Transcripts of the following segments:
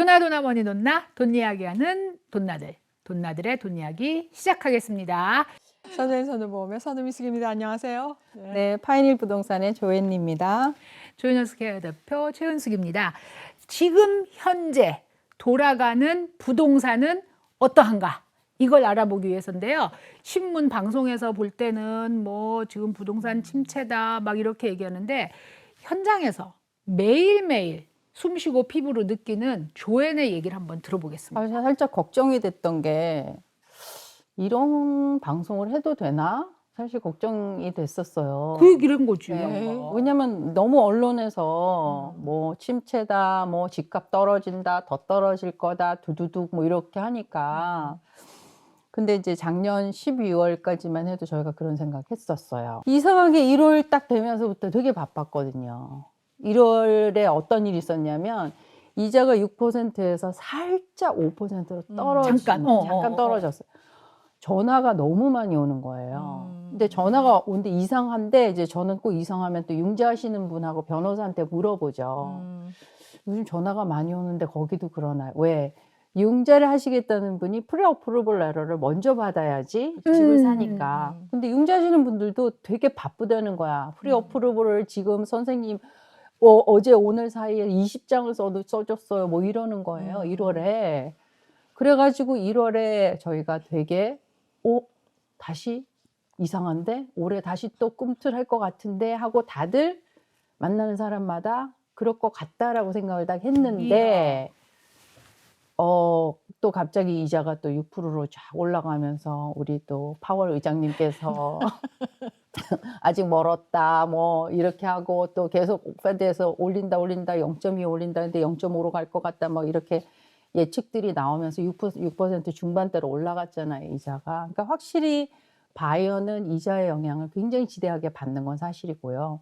도나 뭐니 돈나 돈 이야기하는 돈나들의 돈 이야기 시작하겠습니다. 선생선보험의 선우미숙입니다. 안녕하세요. 네, 파인일 부동산의 조앤입니다. 조인허스케어 대표 최은숙입니다. 지금 현재 돌아가는 부동산은 어떠한가? 이걸 알아보기 위해서인데요. 신문 방송에서 볼 때는 뭐 지금 부동산 침체다 막 이렇게 얘기하는데 현장에서 매일매일 숨쉬고 피부로 느끼는 조앤의 얘기를 한번 들어보겠습니다. 살짝 걱정이 됐던 게 이런 방송을 해도 되나? 사실 걱정이 됐었어요. 그 얘기를 한 거지. 네. 왜냐면 너무 언론에서 뭐 침체다, 뭐 집값 떨어진다, 더 떨어질 거다, 두두둑 뭐 이렇게 하니까. 근데 이제 작년 12월까지만 해도 저희가 그런 생각했었어요. 이상하게 1월 딱 되면서부터 되게 바빴거든요. 1월에 어떤 일이 있었냐면 이자가 6%에서 살짝 5%로 떨어진 잠깐 떨어졌어요. 전화가 너무 많이 오는 거예요. 근데 전화가 오는데 이상한데 이제 저는 꼭 이상하면 또 융자하시는 분하고 변호사한테 물어보죠. 요즘 전화가 많이 오는데 거기도 그러나요? 왜? 융자를 하시겠다는 분이 프리어프루벌 레터를 먼저 받아야지 집을 사니까. 근데 융자하시는 분들도 되게 바쁘다는 거야. 프리어프루벌을 지금 선생님 어제 오늘 사이에 20장을 써줬어요. 뭐 이러는 거예요. 1월에. 그래가지고 1월에 저희가 되게 다시 이상한데? 올해 다시 또 꿈틀할 것 같은데? 하고 다들 만나는 사람마다 그럴 것 같다라고 생각을 딱 했는데 또 갑자기 이자가 또 6%로 쫙 올라가면서 우리 또 파월 의장님께서 아직 멀었다 뭐 이렇게 하고 또 계속 페드에서 올린다 0.2 올린다 근데 0.5로 갈 것 같다 뭐 이렇게 예측들이 나오면서 6% 중반대로 올라갔잖아요, 이자가. 그러니까 확실히 바이어는 이자의 영향을 굉장히 지대하게 받는 건 사실이고요.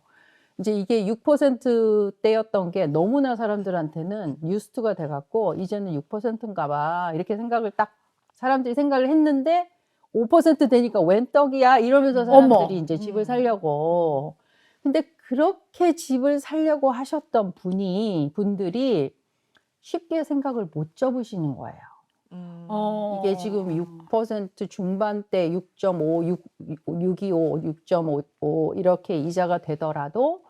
이제 이게 6%대였던 게 너무나 사람들한테는 뉴스가 돼갖고 이제는 6%인가 봐 이렇게 생각을 딱 사람들이 생각을 했는데 5% 되니까 웬 떡이야 이러면서 사람들이 이제 집을 살려고. 근데 그렇게 집을 살려고 하셨던 분들이 쉽게 생각을 못 접으시는 거예요. 이게 지금 6% 중반대 6.5, 625, 6.55 이렇게 이자가 되더라도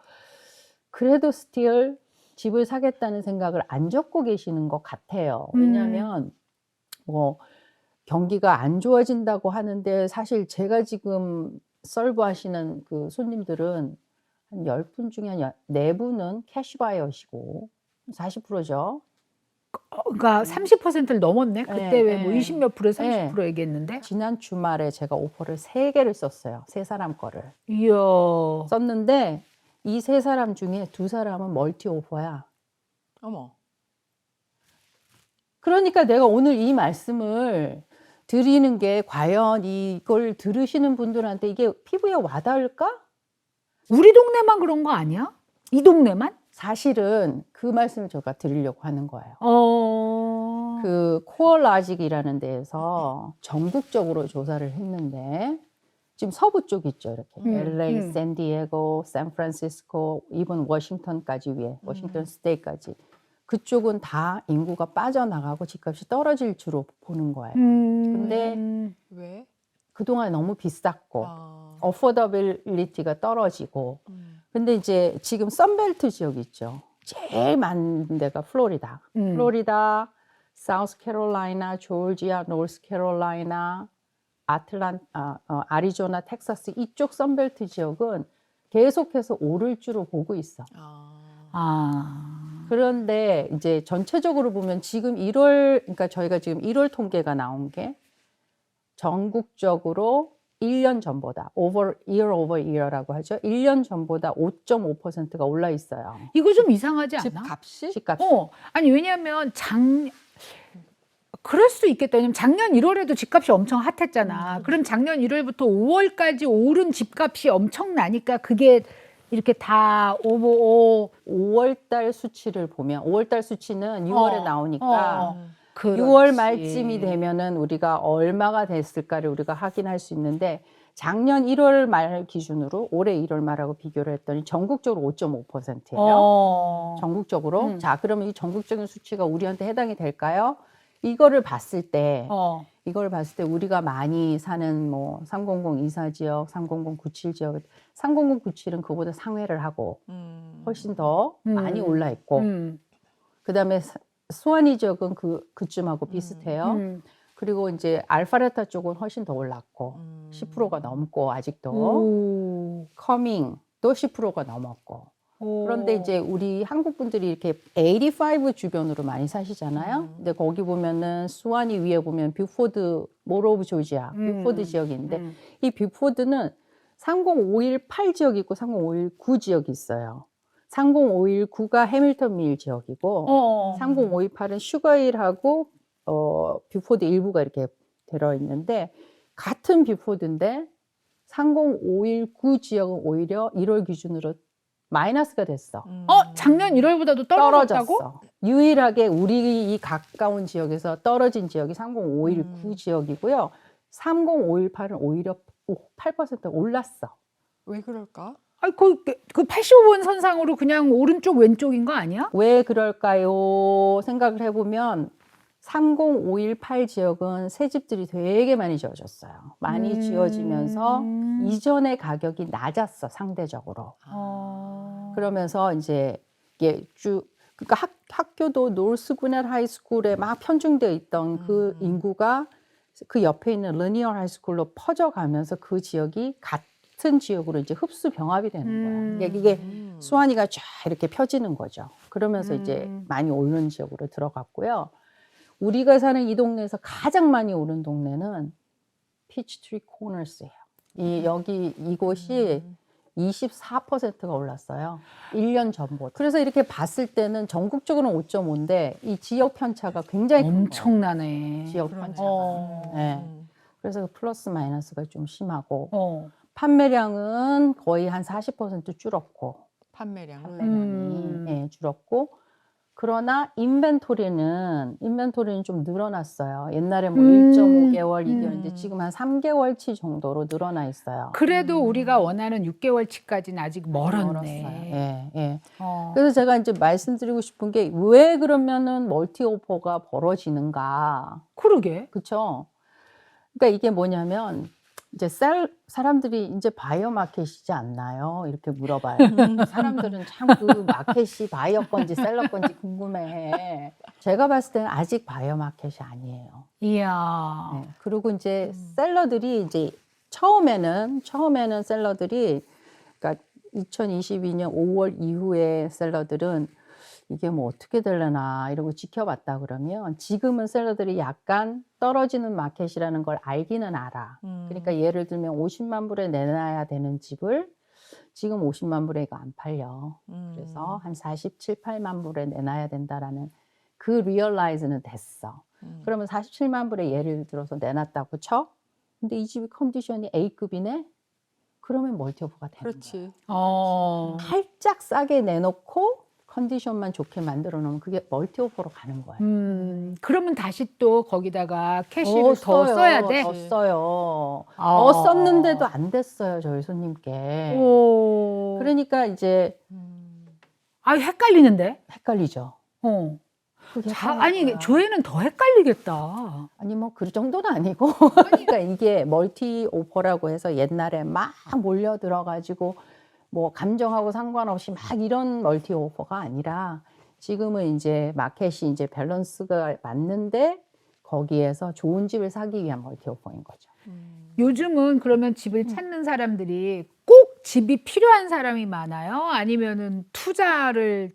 그래도 스틸 집을 사겠다는 생각을 안 접고 계시는 것 같아요. 왜냐하면 뭐 경기가 안 좋아진다고 하는데 사실 제가 지금 서브하시는 그 손님들은 한 10분 중에 한 4분은 캐시바이어시고 40%죠. 그러니까 30%를 넘었네. 그때 왜 뭐 20 몇 프로에 30% 네. 얘기했는데. 지난 주말에 제가 오퍼를 3개를 썼어요. 3사람 거를. 이야. 썼는데 이 3사람 중에 2사람은 멀티 오퍼야. 어머. 그러니까 내가 오늘 이 말씀을 드리는 게 과연 이걸 들으시는 분들한테 이게 피부에 와닿을까? 우리 동네만 그런 거 아니야? 이 동네만? 사실은 그 말씀을 제가 드리려고 하는 거예요. 어. 그 코어라직이라는 데에서 전국적으로 조사를 했는데 지금 서부 쪽 있죠, 이렇게 LA, 샌디에고, 샌프란시스코, 이번 워싱턴까지 위에 워싱턴 스테이트까지 그쪽은 다 인구가 빠져나가고 집값이 떨어질 줄로 보는 거예요. 근데 왜? 그동안 너무 비쌌고 어포더빌리티가 떨어지고 근데 이제 지금 선벨트 지역 있죠. 제일 많은 데가 플로리다. 플로리다, 사우스캐롤라이나, 조지아, 노스캐롤라이나, 아리조나, 텍사스 이쪽 선벨트 지역은 계속해서 오를 줄로 보고 있어. 그런데 이제 전체적으로 보면 지금 1월, 그러니까 저희가 지금 1월 통계가 나온 게 전국적으로 1년 전보다 year over year라고 하죠. 1년 전보다 5.5%가 올라 있어요. 이거 좀 이상하지 않아? 집값이? 집값이. 아니 왜냐면 그럴 수 있겠다. 왜냐면 작년 1월에도 집값이 엄청 핫했잖아. 그럼 작년 1월부터 5월까지 오른 집값이 엄청나니까 그게 이렇게 다 5월 달 수치를 보면 5월 달 수치는 6월에 나오니까 6월 말쯤이 되면은 우리가 얼마가 됐을까를 우리가 확인할 수 있는데 작년 1월 말 기준으로 올해 1월 말하고 비교를 했더니 전국적으로 5.5%예요. 어. 전국적으로. 자, 그러면 이 전국적인 수치가 우리한테 해당이 될까요? 이거를 봤을 때 우리가 많이 사는 뭐 30024 지역, 30097 지역, 3097은 그보다 상회를 하고 훨씬 더 많이 올라 있고, 그다음에 수완이 지역은 그쯤하고 비슷해요. 그리고 이제 알파레타 쪽은 훨씬 더 올랐고 10%가 넘고 아직도 커밍도 10%가 넘었고. 그런데 이제 우리 한국 분들이 이렇게 85 주변으로 많이 사시잖아요. 근데 거기 보면은 수완이 위에 보면 뷰포드, 모로 오브 조지아, 뷰포드 지역인데 이 뷰포드는 30518 지역이 있고 30519 지역이 있어요. 30519가 해밀턴 밀 지역이고 30528은 슈거힐하고 뷰포드 일부가 이렇게 들어있는데 같은 뷰포드인데 30519 지역은 오히려 1월 기준으로 마이너스가 됐어. 작년 1월보다도 떨어졌다고? 떨어졌어. 유일하게 우리 이 가까운 지역에서 떨어진 지역이 30519 지역이고요. 30518은 오히려 8% 올랐어. 왜 그럴까? 아니, 그 85번 선상으로 그냥 오른쪽 왼쪽인 거 아니야? 왜 그럴까요? 생각을 해보면 30518 지역은 새 집들이 되게 많이 지어졌어요. 많이 지어지면서 이전의 가격이 낮았어, 상대적으로. 그러면서 이제 이게 그러니까 학교도 노스구넬 하이스쿨에 막 편중되어 있던 그 인구가 그 옆에 있는 러니어 하이스쿨로 퍼져가면서 그 지역이 같은 지역으로 이제 흡수 병합이 되는 거야. 이게 수완이가 쫙 이렇게 펴지는 거죠. 그러면서 이제 많이 오르는 지역으로 들어갔고요. 우리가 사는 이 동네에서 가장 많이 오른 동네는 피치트리 코너스예요. 이곳이 24%가 올랐어요. 1년 전보다. 그래서 이렇게 봤을 때는 전국적으로는 5.5인데 이 지역 편차가 굉장히 큰 거예요. 엄청나네. 지역 편차가. 네. 그래서 플러스 마이너스가 좀 심하고 판매량은 거의 한 40% 줄었고 판매량은 네, 줄었고 그러나 인벤토리는 좀 늘어났어요. 옛날에 뭐 1.5개월, 2개월인데 지금 한 3개월치 정도로 늘어나 있어요. 그래도 우리가 원하는 6개월치까지는 아직 멀었네. 멀었어요. 예, 예. 그래서 제가 이제 말씀드리고 싶은 게 왜 그러면은 멀티 오퍼가 벌어지는가? 그러게. 그렇죠? 그러니까 이게 뭐냐면 이제 사람들이 이제 바이어 마켓이지 않나요? 이렇게 물어봐요. 사람들은 참 그 마켓이 바이어 건지 셀러 건지 궁금해해. 제가 봤을 때는 아직 바이어 마켓이 아니에요. 이야. 네. 그리고 이제 셀러들이 이제 처음에는 셀러들이 그러니까 2022년 5월 이후에 셀러들은 이게 뭐 어떻게 되려나 이러고 지켜봤다 그러면 지금은 셀러들이 약간 떨어지는 마켓이라는 걸 알기는 알아. 그러니까 예를 들면 50만 불에 내놔야 되는 집을 지금 50만 불에 이거 안 팔려. 그래서 한 47, 8만 불에 내놔야 된다라는 그 리얼라이즈는 됐어. 그러면 47만 불에 예를 들어서 내놨다고 쳐. 근데 이 집이 컨디션이 A급이네. 그러면 멀티오퍼가 되는 그렇지. 거야. 살짝 싸게 내놓고 컨디션만 좋게 만들어 놓으면 그게 멀티오퍼로 가는 거예요. 그러면 다시 또 거기다가 캐시를 더 써야 돼? 더 써요. 아. 더 썼는데도 안 됐어요, 저희 손님께. 오. 그러니까 이제 아, 헷갈리는데? 헷갈리죠. 그게 아니, 헷갈려요. 조회는 더 헷갈리겠다. 아니 뭐 그 정도는 아니고 그러니까 이게 멀티 오퍼라고 해서 옛날에 막 몰려 들어가지고 뭐 감정하고 상관없이 막 이런 멀티 오퍼가 아니라 지금은 이제 마켓이 이제 밸런스가 맞는데 거기에서 좋은 집을 사기 위한 멀티 오퍼인 거죠. 요즘은 그러면 집을 찾는 사람들이 꼭 집이 필요한 사람이 많아요? 아니면은 투자를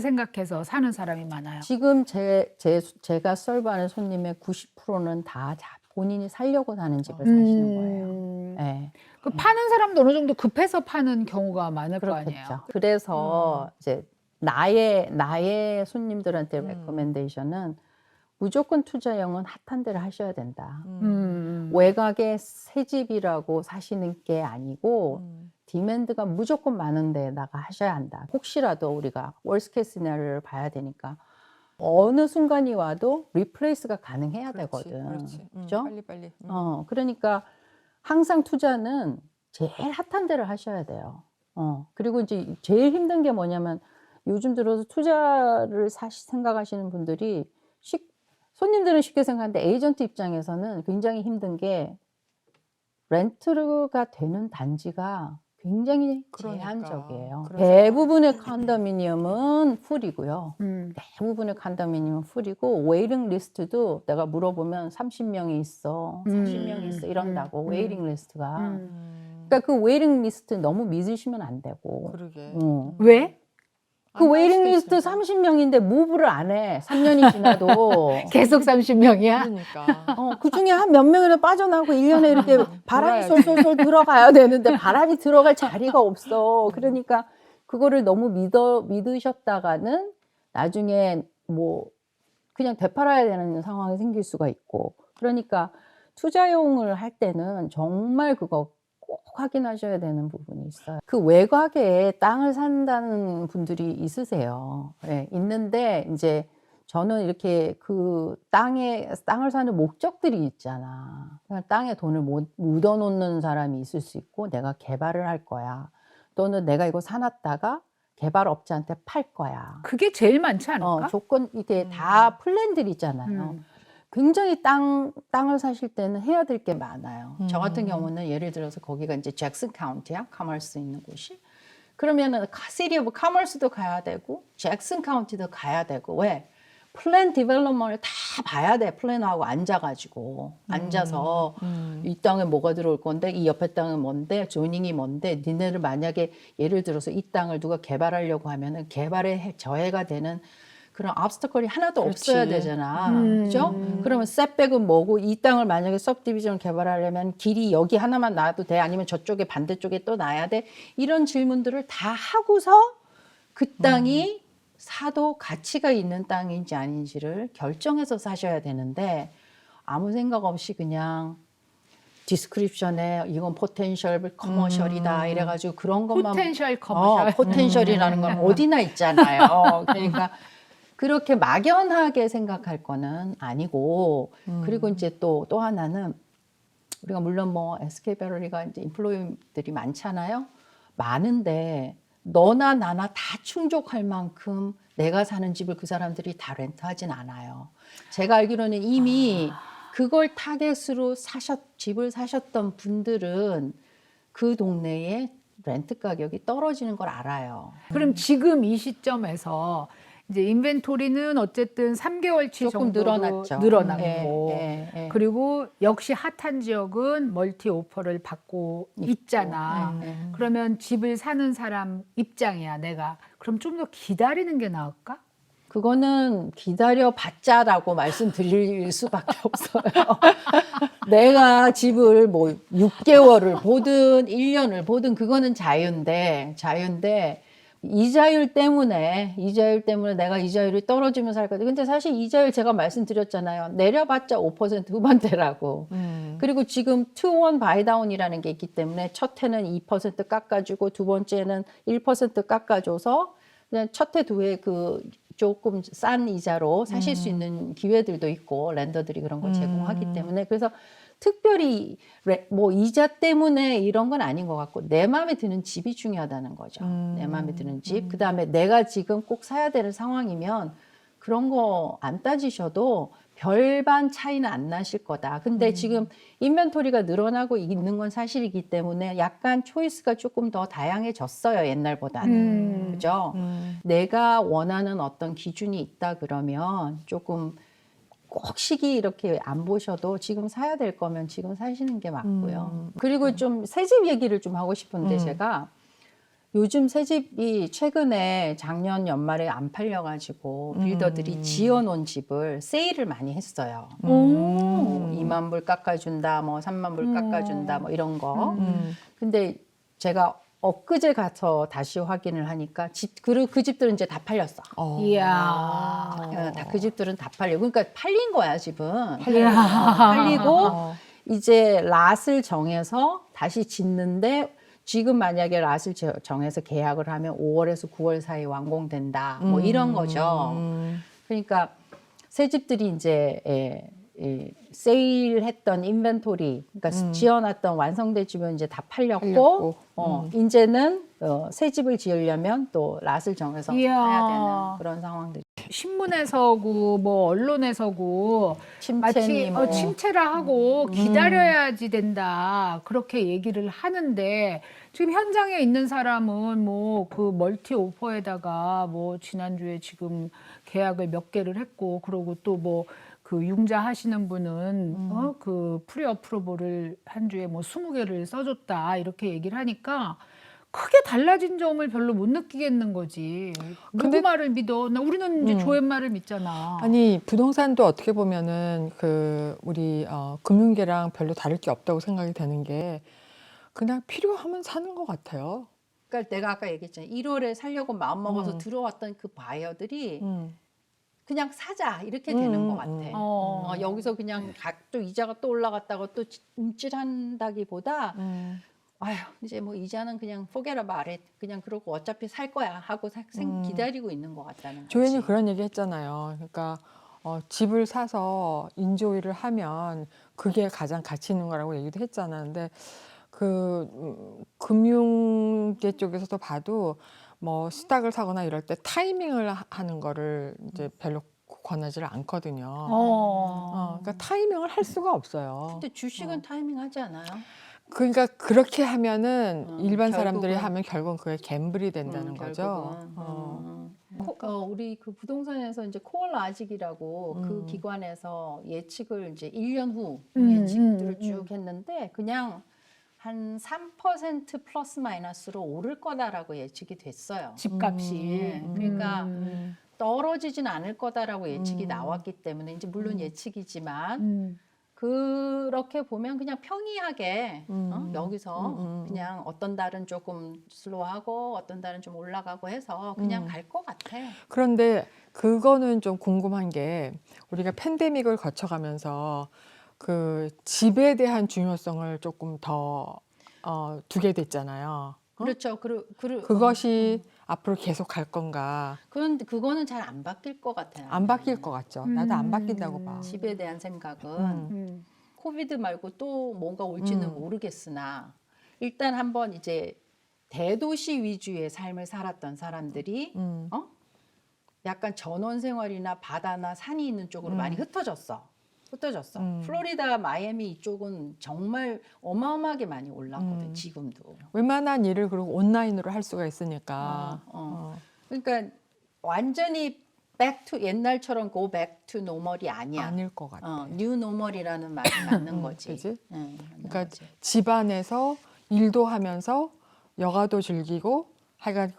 생각해서 사는 사람이 많아요? 지금 제가 서브하는 손님의 90%는 다 본인이 살려고 사는 집을 사시는 거예요. 네. 그 파는 사람도 어느 정도 급해서 파는 경우가 많을 거 아니에요? 그렇겠죠. 그래서 이제 나의 손님들한테 레코멘데이션은 무조건 투자형은 핫한 데를 하셔야 된다. 외곽에 새 집이라고 사시는 게 아니고 디맨드가 무조건 많은 데다가 하셔야 한다. 혹시라도 우리가 월스케이스 시나리오를 봐야 되니까 어느 순간이 와도 리플레이스가 가능해야 되거든. 그렇지. 그죠? 빨리빨리. 그러니까 항상 투자는 제일 핫한 데를 하셔야 돼요. 그리고 이제 제일 힘든 게 뭐냐면 요즘 들어서 투자를 생각하시는 분들이 손님들은 쉽게 생각하는데 에이전트 입장에서는 굉장히 힘든 게 렌트가 되는 단지가 굉장히 그러니까. 제한적이에요. 그래서 대부분의 컨도미니엄은 풀이고요. 음. 대부분의 컨도미니엄은 풀이고 웨이팅 리스트도 내가 물어보면 30명이 있어, 40명이 있어 이런다고 웨이팅 리스트가. 그러니까 그 웨이팅 리스트 너무 믿으시면 안 되고. 그러게. 왜? 그 안할 웨이팅 수도 리스트 있으니까. 30명인데 무브를 안 해. 3년이 지나도. 계속 30명이야? 그러니까. 그 중에 한 몇 명이라도 빠져나오고 1년에 이렇게 바람이 돌아야지. 솔솔솔 들어가야 되는데 바람이 들어갈 자리가 없어. 그러니까 그거를 너무 믿으셨다가는 나중에 뭐 그냥 되팔아야 되는 상황이 생길 수가 있고. 그러니까 투자용을 할 때는 정말 그거 꼭 확인하셔야 되는 부분이 있어요. 그 외곽에 땅을 산다는 분들이 있으세요. 예, 있는데 이제 저는 이렇게 그 땅을 사는 목적들이 있잖아. 그냥 땅에 돈을 묻어 놓는 사람이 있을 수 있고, 내가 개발을 할 거야. 또는 내가 이거 사놨다가 개발업자한테 팔 거야. 그게 제일 많지 않을까? 조건, 이게 다 플랜들이 있잖아요. 굉장히 땅을 사실 때는 해야 될 게 많아요. 저 같은 경우는 예를 들어서 거기가 이제 잭슨 카운티야, 카머스 있는 곳이. 그러면은 시티 오브 카머스도 가야 되고 잭슨 카운티도 가야 되고. 왜? 플랜 디벨롭먼을 다 봐야 돼. 플랜하고 앉아가지고 앉아서 이 땅에 뭐가 들어올 건데 이 옆에 땅은 뭔데 조닝이 뭔데 니네를 만약에 예를 들어서 이 땅을 누가 개발하려고 하면은 개발에 저해가 되는 그런 obstacle이 하나도 그렇지. 없어야 되잖아. 그죠? 그러면 setback은 뭐고 이 땅을 만약에 subdivision 개발하려면 길이 여기 하나만 놔도 돼? 아니면 저쪽에 반대쪽에 또 놔야 돼? 이런 질문들을 다 하고서 그 땅이 사도 가치가 있는 땅인지 아닌지를 결정해서 사셔야 되는데 아무 생각 없이 그냥 디스크립션에 이건 포텐셜 커머셜이다 이래가지고 그런 것만 포텐셜 커머셜. 포텐셜이라는 건 어디나 있잖아요. 그러니까 그렇게 막연하게 생각할 거는 아니고 그리고 이제 또 하나는 우리가 물론 뭐 SK밸리가 이제 인플로이들이 많잖아요. 많은데 너나 나나 다 충족할 만큼 내가 사는 집을 그 사람들이 다 렌트하진 않아요. 제가 알기로는 이미 그걸 타겟으로 집을 사셨던 분들은 그 동네에 렌트 가격이 떨어지는 걸 알아요. 그럼 지금 이 시점에서 이제 인벤토리는 어쨌든 3개월치 조금 정도로 늘어났죠. 늘어났고 예. 그리고 역시 핫한 지역은 멀티 오퍼를 받고 있잖아. 그러면 집을 사는 사람 입장이야, 내가. 그럼 좀 더 기다리는 게 나을까? 그거는 기다려봤자라고 말씀드릴 수밖에 없어요. 내가 집을 뭐 6개월을 보든 1년을 보든 그거는 자유인데 이자율 때문에 내가 이자율이 떨어지면 살 거다. 근데 사실 이자율 제가 말씀드렸잖아요. 내려봤자 5% 후반대라고. 그리고 지금 2-1 바이다운이라는 게 있기 때문에 첫 해는 2% 깎아주고 두 번째는 1% 깎아줘서 그냥 첫 해 두 해 그 조금 싼 이자로 사실 수 있는 기회들도 있고 랜더들이 그런 걸 제공하기 때문에 그래서 특별히 뭐 이자 때문에 이런 건 아닌 것 같고 내 마음에 드는 집이 중요하다는 거죠. 내 마음에 드는 집. 그다음에 내가 지금 꼭 사야 되는 상황이면 그런 거 안 따지셔도 별반 차이는 안 나실 거다. 근데 지금 인벤토리가 늘어나고 있는 건 사실이기 때문에 약간 초이스가 조금 더 다양해졌어요. 옛날보다는. 그죠? 내가 원하는 어떤 기준이 있다 그러면 조금 꼭 시기 이렇게 안 보셔도 지금 사야 될 거면 지금 사시는 게 맞고요. 그리고 좀 새집 얘기를 좀 하고 싶은데 제가 요즘 새집이 최근에 작년 연말에 안 팔려가지고 빌더들이 지어놓은 집을 세일을 많이 했어요. 2만 불 깎아준다, 뭐 3만 불 깎아준다, 뭐 이런 거. 근데 제가 엊그제 가서 다시 확인을 하니까 그 집들은 이제 다 팔렸어. 이야. 다 그 집들은 다 팔려. 그러니까 팔린 거야, 집은. 팔리고 이제 랏을 정해서 다시 짓는데 지금 만약에 랏을 정해서 계약을 하면 5월에서 9월 사이에 완공된다. 뭐 이런 거죠. 그러니까 새 집들이 이제 이 세일했던 인벤토리, 그러니까 지어놨던 완성된 집은 이제 다 팔렸고, 팔렸고. 이제는 새 집을 지으려면 또 랏을 정해서 이야. 사야 되는 그런 상황들. 신문에서고 뭐 언론에서고 마치 침체니 뭐. 침체라 하고 기다려야지 된다 그렇게 얘기를 하는데 지금 현장에 있는 사람은 뭐 그 멀티 오퍼에다가 뭐 지난주에 지금 계약을 몇 개를 했고 그러고 또 뭐 그 융자 하시는 분은 그 프리 어프로볼을 한 주에 뭐 20개를 써줬다 이렇게 얘기를 하니까 크게 달라진 점을 별로 못 느끼겠는 거지. 누구 근데- 말을 믿어? 우리는 이제 조앤 말을 믿잖아. 아니 부동산도 어떻게 보면은 그 우리 금융계랑 별로 다를 게 없다고 생각이 되는 게 그냥 필요하면 사는 것 같아요. 그러니까 내가 아까 얘기했잖아. 1월에 살려고 마음먹어서 음. 들어왔던 그 바이어들이 음. 그냥 사자 이렇게 되는 것 같아. 어. 여기서 그냥 또 이자가 또 올라갔다가 또 움찔한다기보다 아휴 이제 뭐 이자는 그냥 포개라 말해 그냥 그러고 어차피 살 거야 하고 기다리고 있는 것 같다는 거지. 조연이 그런 얘기 했잖아요. 그러니까 집을 사서 인조이를 하면 그게 가장 가치 있는 거라고 얘기도 했잖아. 근데 그 금융계 쪽에서도 봐도 뭐 스탁을 사거나 이럴 때 타이밍을 하는 거를 이제 별로 권하지를 않거든요. 그러니까 타이밍을 할 수가 없어요. 근데 주식은 타이밍 하지 않아요? 그러니까 그렇게 하면은 일반 사람들이 결국은. 하면 결국은 그게 갬블이 된다는 거죠. 우리 그 부동산에서 이제 코얼 아직이라고 그 기관에서 예측을 이제 1년 후 예측들을 쭉 했는데 그냥 한 3% 플러스 마이너스로 오를 거다라고 예측이 됐어요. 집값이. 그러니까 떨어지진 않을 거다라고 예측이 나왔기 때문에 이제 물론 예측이지만 그렇게 보면 그냥 평이하게 여기서 그냥 어떤 달은 조금 슬로우하고 어떤 달은 좀 올라가고 해서 그냥 갈 것 같아. 그런데 그거는 좀 궁금한 게 우리가 팬데믹을 거쳐가면서 그 집에 대한 중요성을 조금 더 두게 됐잖아요. 그렇죠. 그것이 앞으로 계속 갈 건가? 그런데 그거는 잘 안 바뀔 것 같아요. 안 바뀔 것 같죠. 나도 안 바뀐다고 봐. 집에 대한 생각은 코비드 말고 또 뭔가 올지는 모르겠으나 일단 한번 이제 대도시 위주의 삶을 살았던 사람들이 약간 전원 생활이나 바다나 산이 있는 쪽으로 많이 흩어졌어. 플로리다, 마이애미 이쪽은 정말 어마어마하게 많이 올랐거든. 지금도. 웬만한 일을 그리고 온라인으로 할 수가 있으니까. 그러니까 완전히 옛날처럼 go back to normal이 아니야. 아닐 것 같아. new normal이라는 말이 맞는 거지. 그지? 맞는 그러니까 거지. 집안에서 일도 하면서 여가도 즐기고 하여간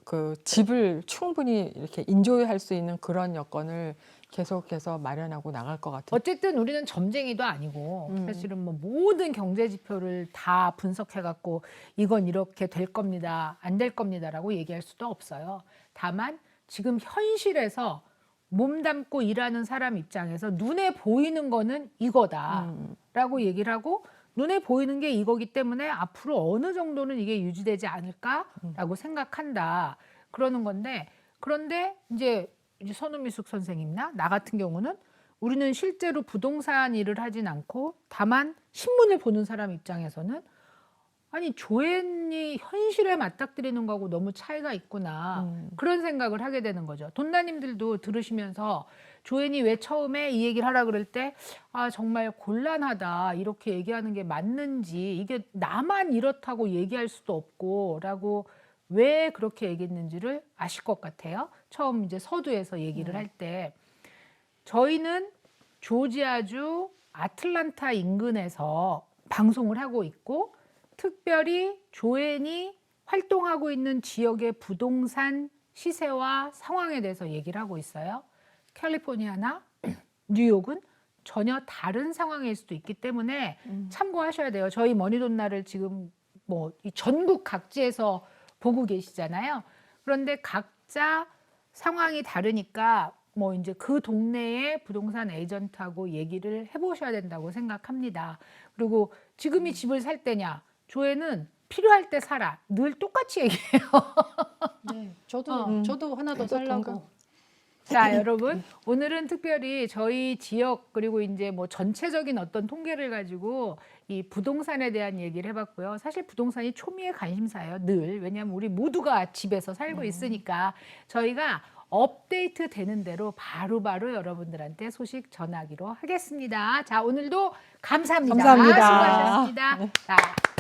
그 집을 충분히 이렇게 인조이할 수 있는 그런 여건을 계속해서 마련하고 나갈 것 같아요. 어쨌든 우리는 점쟁이도 아니고 사실은 뭐 모든 경제 지표를 다 분석해 갖고 이건 이렇게 될 겁니다. 안 될 겁니다라고 얘기할 수도 없어요. 다만 지금 현실에서 몸담고 일하는 사람 입장에서 눈에 보이는 거는 이거다라고 얘기를 하고 눈에 보이는 게 이거기 때문에 앞으로 어느 정도는 이게 유지되지 않을까라고 생각한다. 그러는 건데 그런데 이제 선우미숙 선생님이나 나 같은 경우는 우리는 실제로 부동산 일을 하진 않고 다만 신문을 보는 사람 입장에서는 아니 조앤이 현실에 맞닥뜨리는 거하고 너무 차이가 있구나 그런 생각을 하게 되는 거죠. 돈나님들도 들으시면서 조앤이 왜 처음에 이 얘기를 하라 그럴 때 아 정말 곤란하다 이렇게 얘기하는 게 맞는지 이게 나만 이렇다고 얘기할 수도 없고 라고 왜 그렇게 얘기했는지를 아실 것 같아요. 처음 이제 서두에서 얘기를 할 때 저희는 조지아주 아틀란타 인근에서 방송을 하고 있고 특별히 조앤이 활동하고 있는 지역의 부동산 시세와 상황에 대해서 얘기를 하고 있어요. 캘리포니아나 뉴욕은 전혀 다른 상황일 수도 있기 때문에 참고하셔야 돼요. 저희 머니돈나를 지금 뭐 이 전국 각지에서 보고 계시잖아요. 그런데 각자 상황이 다르니까 뭐 이제 그 동네의 부동산 에이전트하고 얘기를 해보셔야 된다고 생각합니다. 그리고 지금이 집을 살 때냐? 조앤은 필요할 때 사라. 늘 똑같이 얘기해요. 네, 저도 하나 더 살라고. 자, 여러분, 오늘은 특별히 저희 지역 그리고 이제 뭐 전체적인 어떤 통계를 가지고 이 부동산에 대한 얘기를 해봤고요. 사실 부동산이 초미의 관심사예요, 늘. 왜냐하면 우리 모두가 집에서 살고 있으니까 저희가 업데이트 되는 대로 바로바로 여러분들한테 소식 전하기로 하겠습니다. 자, 오늘도 감사합니다. 감사합니다. 수고하셨습니다. 자.